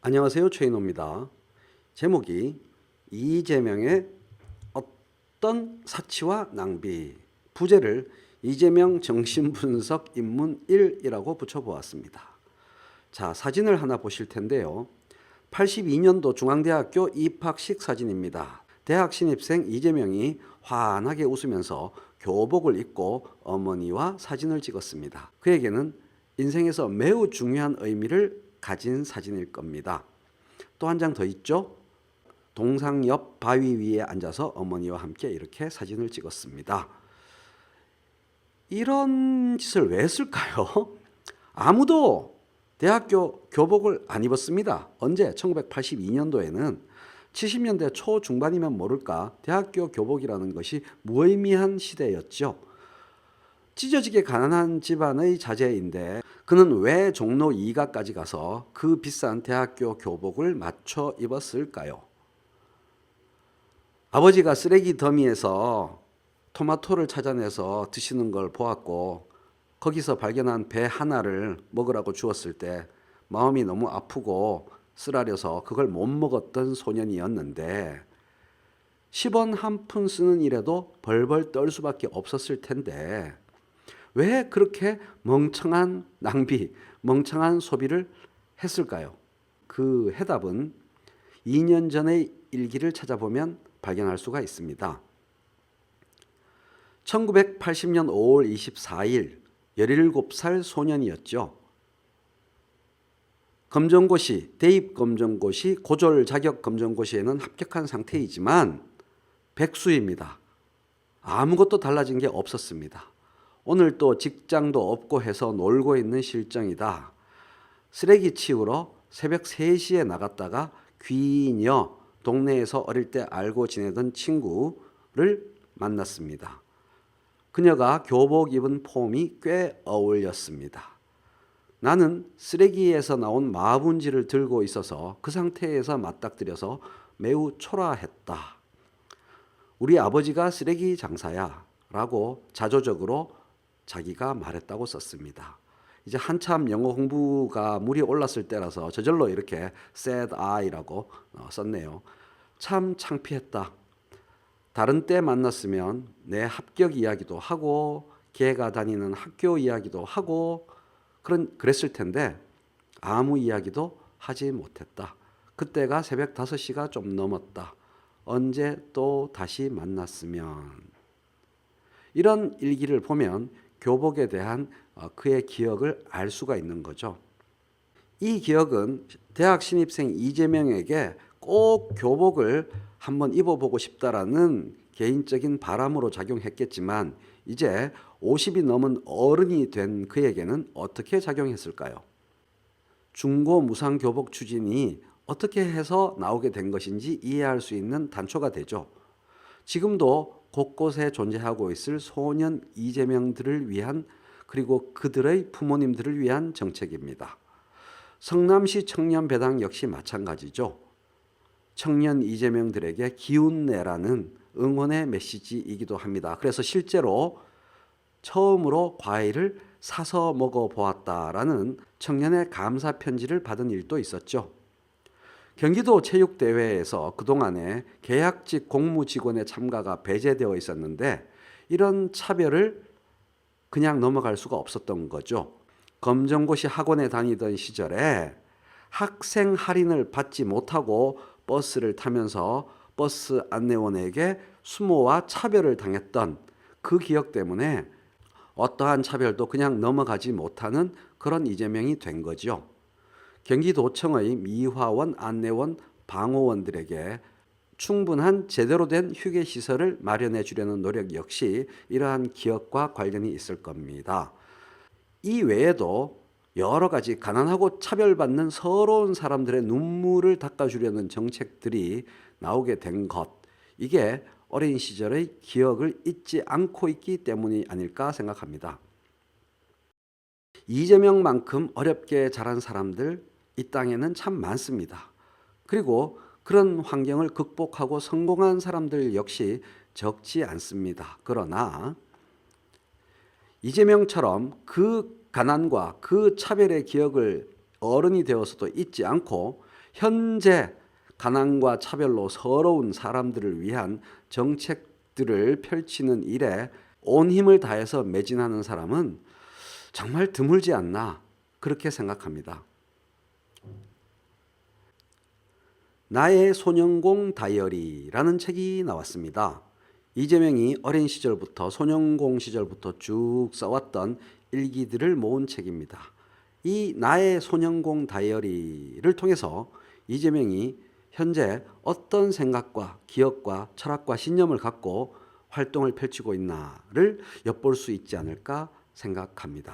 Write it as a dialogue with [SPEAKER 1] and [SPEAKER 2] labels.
[SPEAKER 1] 안녕하세요. 최인호입니다. 제목이 이재명의 어떤 사치와 낭비, 부제를 이재명 정신분석 입문 1이라고 붙여보았습니다. 자, 사진을 하나 보실 텐데요. 82년도 중앙대학교 입학식 사진입니다. 대학 신입생 이재명이 환하게 웃으면서 교복을 입고 어머니와 사진을 찍었습니다. 그에게는 인생에서 매우 중요한 의미를 가진 사진일 겁니다. 또 한 장 더 있죠. 동상 옆 바위 위에 앉아서 어머니와 함께 이렇게 사진을 찍었습니다. 이런 짓을 왜 했을까요? 아무도 대학교 교복을 안 입었습니다. 언제? 1982년도에는 70년대 초중반이면 모를까 대학교 교복이라는 것이 무의미한 시대였죠. 찢어지게 가난한 집안의 자제인데 그는 왜 종로 2가까지 가서 그 비싼 대학교 교복을 맞춰 입었을까요? 아버지가 쓰레기 더미에서 토마토를 찾아내서 드시는 걸 보았고 거기서 발견한 배 하나를 먹으라고 주었을 때 마음이 너무 아프고 쓰라려서 그걸 못 먹었던 소년이었는데 10원 한 푼 쓰는 일에도 벌벌 떨 수밖에 없었을 텐데 왜 그렇게 멍청한 낭비, 멍청한 소비를 했을까요? 그 해답은 2년 전의 일기를 찾아보면 발견할 수가 있습니다. 1980년 5월 24일 17살 소년이었죠. 검정고시, 대입 검정고시, 고졸 자격 검정고시에는 합격한 상태이지만 백수입니다. 아무것도 달라진 게 없었습니다. 오늘 또 직장도 없고 해서 놀고 있는 실정이다. 쓰레기 치우러 새벽 3시에 나갔다가 귀녀, 동네에서 어릴 때 알고 지내던 친구를 만났습니다. 그녀가 교복 입은 폼이 꽤 어울렸습니다. 나는 쓰레기에서 나온 마분지를 들고 있어서 그 상태에서 맞닥뜨려서 매우 초라했다. 우리 아버지가 쓰레기 장사야 라고 자조적으로 자기가 말했다고 썼습니다. 이제 한참 영어 공부가 물이 올랐을 때라서 저절로 이렇게 sad eye라고 썼네요. 참 창피했다. 다른 때 만났으면 내 합격 이야기도 하고 걔가 다니는 학교 이야기도 하고 그랬을 텐데 아무 이야기도 하지 못했다. 그때가 새벽 5시가 좀 넘었다. 언제 또 다시 만났으면. 이런 일기를 보면 교복에 대한 그의 기억을 알 수가 있는 거죠. 이 기억은 대학 신입생 이재명에게 꼭 교복을 한번 입어보고 싶다라는 개인적인 바람으로 작용했겠지만 이제 50이 넘은 어른이 된 그에게는 어떻게 작용했을까요? 중고 무상 교복 추진이 어떻게 해서 나오게 된 것인지 이해할 수 있는 단초가 되죠. 지금도 곳곳에 존재하고 있을 소년 이재명들을 위한 그리고 그들의 부모님들을 위한 정책입니다. 성남시 청년배당 역시 마찬가지죠. 청년 이재명들에게 기운내라는 응원의 메시지이기도 합니다. 그래서 실제로 처음으로 과일을 사서 먹어보았다라는 청년의 감사 편지를 받은 일도 있었죠. 경기도 체육대회에서 그동안에 계약직 공무직원의 참가가 배제되어 있었는데 이런 차별을 그냥 넘어갈 수가 없었던 거죠. 검정고시 학원에 다니던 시절에 학생 할인을 받지 못하고 버스를 타면서 버스 안내원에게 수모와 차별을 당했던 그 기억 때문에 어떠한 차별도 그냥 넘어가지 못하는 그런 이재명이 된 거죠. 경기도청의 미화원, 안내원, 방호원들에게 충분한 제대로 된 휴게시설을 마련해 주려는 노력 역시 이러한 기억과 관련이 있을 겁니다. 이 외에도 여러 가지 가난하고 차별받는 서러운 사람들의 눈물을 닦아주려는 정책들이 나오게 된 것, 이게 어린 시절의 기억을 잊지 않고 있기 때문이 아닐까 생각합니다. 이재명만큼 어렵게 자란 사람들 이 땅에는 참 많습니다. 그리고 그런 환경을 극복하고 성공한 사람들 역시 적지 않습니다. 그러나 이재명처럼 그 가난과 그 차별의 기억을 어른이 되어서도 잊지 않고 현재 가난과 차별로 서러운 사람들을 위한 정책들을 펼치는 일에 온 힘을 다해서 매진하는 사람은 정말 드물지 않나 그렇게 생각합니다. 나의 소년공 다이어리라는 책이 나왔습니다. 이재명이 어린 시절부터 소년공 시절부터 쭉 써왔던 일기들을 모은 책입니다. 이 나의 소년공 다이어리를 통해서 이재명이 현재 어떤 생각과 기억과 철학과 신념을 갖고 활동을 펼치고 있나를 엿볼 수 있지 않을까 생각합니다.